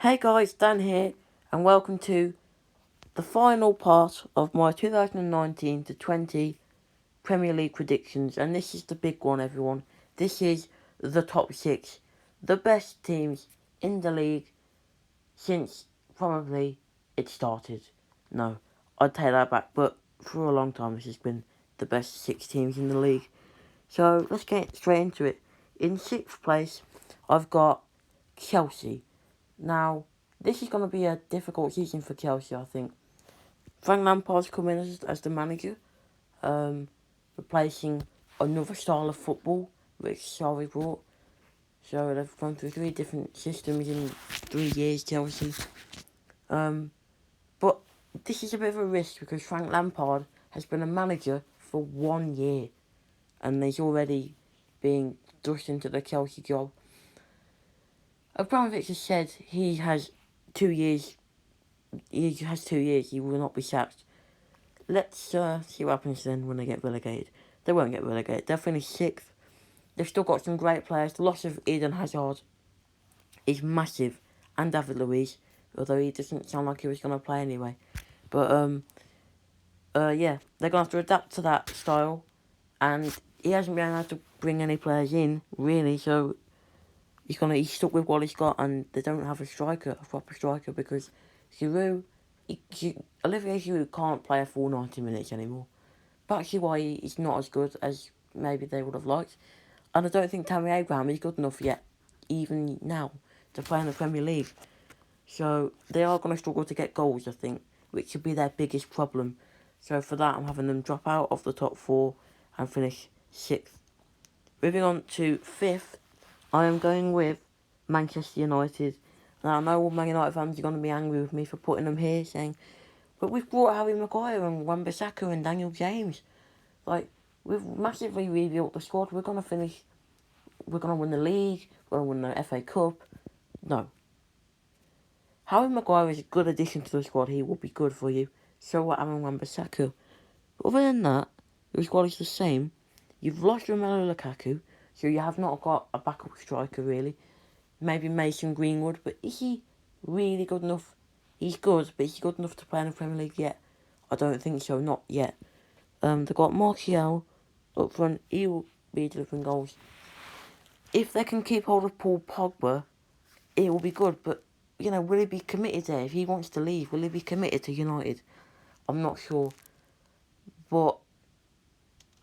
Hey guys, Dan here, and welcome to the final part of my 2019 to 20 Premier League predictions. And this is the big one, everyone. This is the top six, the best teams in the league since probably it started. No, I'd take that back, but for a long time, this has been the best six teams in the league. So let's get straight into it. In sixth place, I've got Chelsea. Now, this is going to be a difficult season for Chelsea, I think. Frank Lampard's come in as the manager, replacing another style of football which Sarri brought. So they've gone through three different systems in 3 years, Chelsea. But this is a bit of a risk because Frank Lampard has been a manager for 1 year and he's already being thrust into the Chelsea job. Abramovich has said he has 2 years. He has 2 years. He will not be sacked. Let's see what happens then when they get relegated. They won't get relegated. They'll finish sixth. They've still got some great players. The loss of Eden Hazard is massive, and David Luiz, although he doesn't sound like he was going to play anyway. But yeah, they're going to have to adapt to that style, and he hasn't been able to bring any players in really. So he's stuck with what he's got, and they don't have a proper striker, because Giroud, Olivier Giroud can't play a full 90 minutes anymore. Batshuayi is not as good as maybe they would have liked, and I don't think Tammy Abraham is good enough yet, even now, to play in the Premier League. So they are going to struggle to get goals, I think, which should be their biggest problem. So for that, I'm having them drop out of the top four and finish sixth. Moving on to fifth, I am going with Manchester United. Now I know all Man United fans are going to be angry with me for putting them here, saying, but we've brought Harry Maguire and Wan-Bissaka and Daniel James. Like, we've massively rebuilt the squad. We're going to win the league, we're going to win the FA Cup. No. Harry Maguire is a good addition to the squad. He will be good for you. So will Aaron Wan-Bissaka. But other than that, your squad is the same. You've lost Romelu Lukaku, so you have not got a backup striker really. Maybe Mason Greenwood, but is he really good enough? He's good, but is he good enough to play in the Premier League yet? I don't think so, not yet. They've got Martial up front. He will be delivering goals. If they can keep hold of Paul Pogba, it will be good. But, will he be committed there? If he wants to leave, will he be committed to United? I'm not sure. But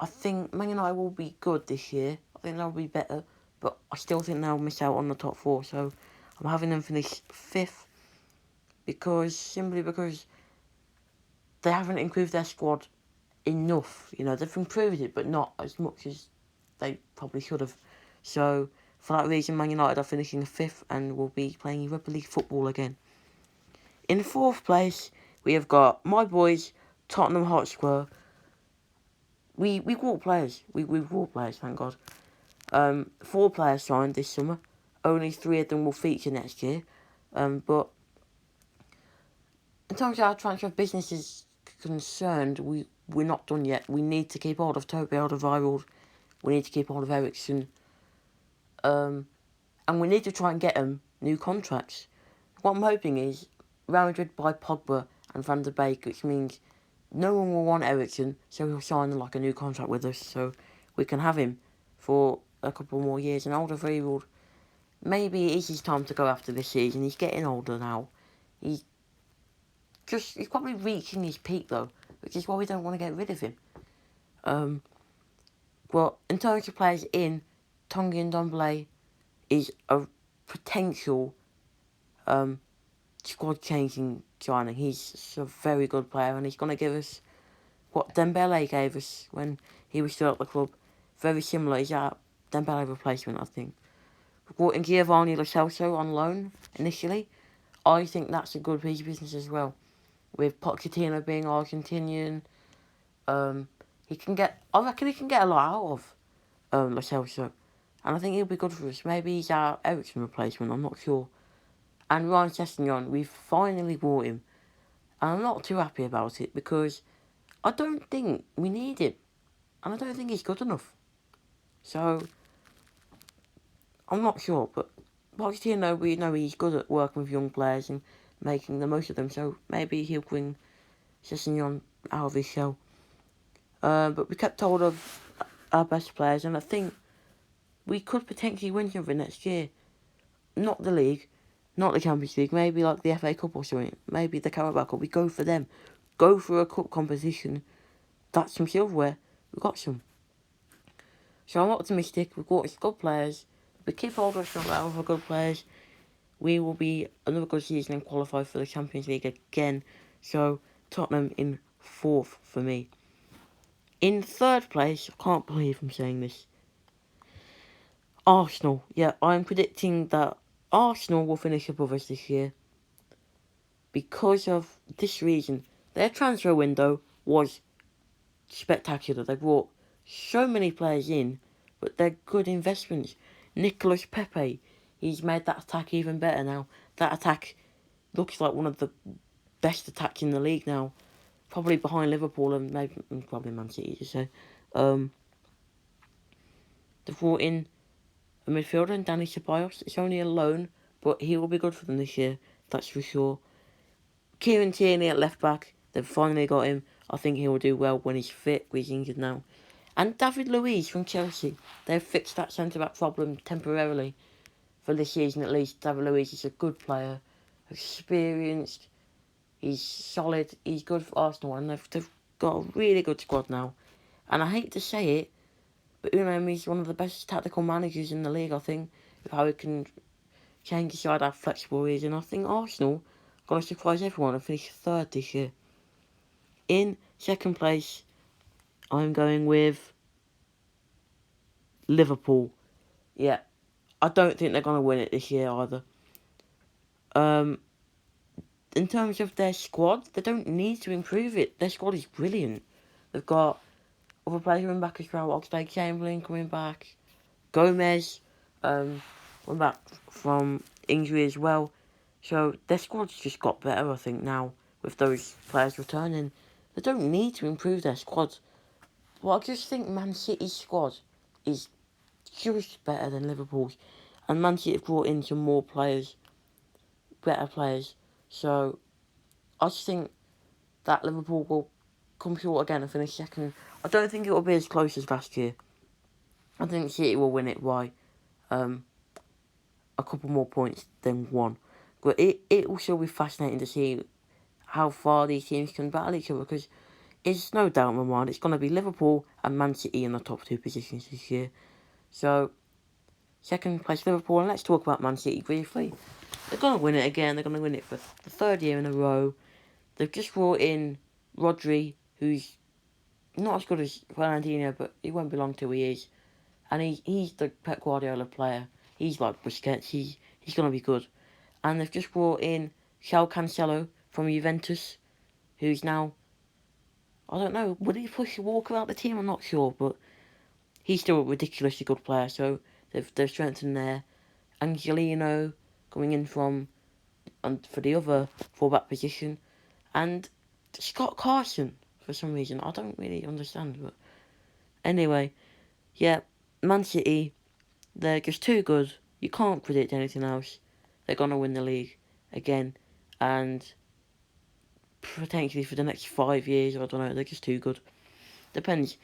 I think Man United will be good this year. I think they'll be better. But I still think they'll miss out on the top four. So I'm having them finish fifth. Simply because they haven't improved their squad enough. They've improved it, but not as much as they probably should have. So for that reason, Man United are finishing fifth and will be playing Europa League football again. In fourth place, we have got my boys, Tottenham Hotspur. We bought players. We bought players, thank God. 4 players signed this summer. Only 3 of them will feature next year. But in terms of our transfer business is concerned, we're not done yet. We need to keep hold of Toby Alderweireld. We need to keep hold of Eriksen. And we need to try and get them new contracts. What I'm hoping is Real Madrid buy Pogba and Van der Beek, which means no one will want Eriksen, so he'll sign a new contract with us, so we can have him for a couple more years. And Alderweireld, maybe it is his time to go after this season. He's getting older now. He's probably reaching his peak though, which is why we don't want to get rid of him. Well, in terms of players in, Tanguy Ndombele is a potential squad-changing signing. He's a very good player, and he's going to give us what Dembele gave us when he was still at the club. Very similar. He's a Dembele replacement, I think. We brought in Giovanni Lo Celso on loan initially. I think that's a good piece of business as well. With Pochettino being Argentinian, I reckon he can get a lot out of Lo Celso. And I think he'll be good for us. Maybe he's our Eriksen replacement, I'm not sure. And Ryan Sessegnon, we've finally bought him. And I'm not too happy about it because I don't think we need him. And I don't think he's good enough. So, I'm not sure, but Pochettino, we know he's good at working with young players and making the most of them, so maybe he'll bring Sessegnon out of his shell. But we kept hold of our best players, and I think we could potentially win something next year. Not the league, not the Champions League, maybe like the FA Cup or something, maybe the Carabao Cup. We go for them. Go for a cup competition. That's some silverware. We got some. So I'm optimistic. We've got good players. If we keep hold of some of our good players, we will be another good season and qualify for the Champions League again. So Tottenham in 4th for me. In 3rd place, I can't believe I'm saying this, Arsenal. Yeah, I'm predicting that Arsenal will finish above us this year because of this reason. Their transfer window was spectacular. They brought so many players in, but they're good investments. Nicolas Pepe, he's made that attack even better now. That attack looks like one of the best attacks in the league now. Probably behind Liverpool and maybe probably Man City, to say. They've brought in a midfielder in Danny Ceballos. It's only a loan, but he will be good for them this year, that's for sure. Kieran Tierney at left back, they've finally got him. I think he will do well when he's fit, he's injured now. And David Luiz from Chelsea, they've fixed that centre-back problem temporarily. For this season at least, David Luiz is a good player, experienced, he's solid, he's good for Arsenal, and they've got a really good squad now. And I hate to say it, but Unai Emery's one of the best tactical managers in the league, I think, of how he can change his side, how flexible he is. And I think Arsenal are going to surprise everyone and finish 3rd this year. In 2nd place, I'm going with Liverpool. Yeah, I don't think they're going to win it this year either. In terms of their squad, they don't need to improve it. Their squad is brilliant. They've got other players coming back as well. Oxlade-Chamberlain coming back. Gomez coming back from injury as well. So their squad's just got better, I think, now with those players returning. They don't need to improve their squad. Well, I just think Man City's squad is just better than Liverpool's. And Man City have brought in some more players, better players. So I just think that Liverpool will come short again and finish 2nd. I don't think it will be as close as last year. I think City will win it by a couple more points than 1. But it will still be fascinating to see how far these teams can battle each other, because it's no doubt in my mind it's going to be Liverpool and Man City in the top 2 positions this year. So, 2nd place Liverpool, and let's talk about Man City briefly. They're going to win it again. They're going to win it for the 3rd year in a row. They've just brought in Rodri, who's not as good as Fernandinho, but he won't be long till he is. And he's the Pep Guardiola player. He's like Busquets. He's going to be good. And they've just brought in João Cancelo from Juventus, who's now, I don't know, would he push Walker out the team? I'm not sure, but he's still a ridiculously good player. So they've strengthened there. Angelino coming in for the other fullback position. And Scott Carson, for some reason. I don't really understand, but anyway, yeah, Man City, they're just too good. You can't predict anything else. They're going to win the league again, and potentially for the next 5 years, I don't know, they're just too good. Depends.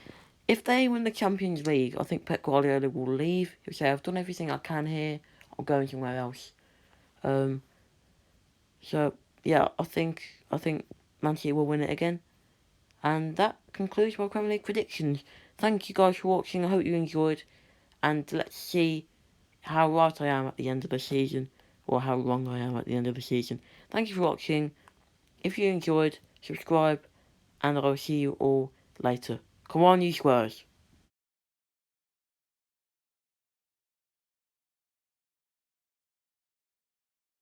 If they win the Champions League, I think Pep Guardiola will leave. He'll say, I've done everything I can here, I'm going somewhere else. So, yeah, I think Man City will win it again. And that concludes my Premier League predictions. Thank you guys for watching, I hope you enjoyed. And let's see how right I am at the end of the season, or how wrong I am at the end of the season. Thank you for watching. If you enjoyed, subscribe, and I will see you all later. Come on, you squares.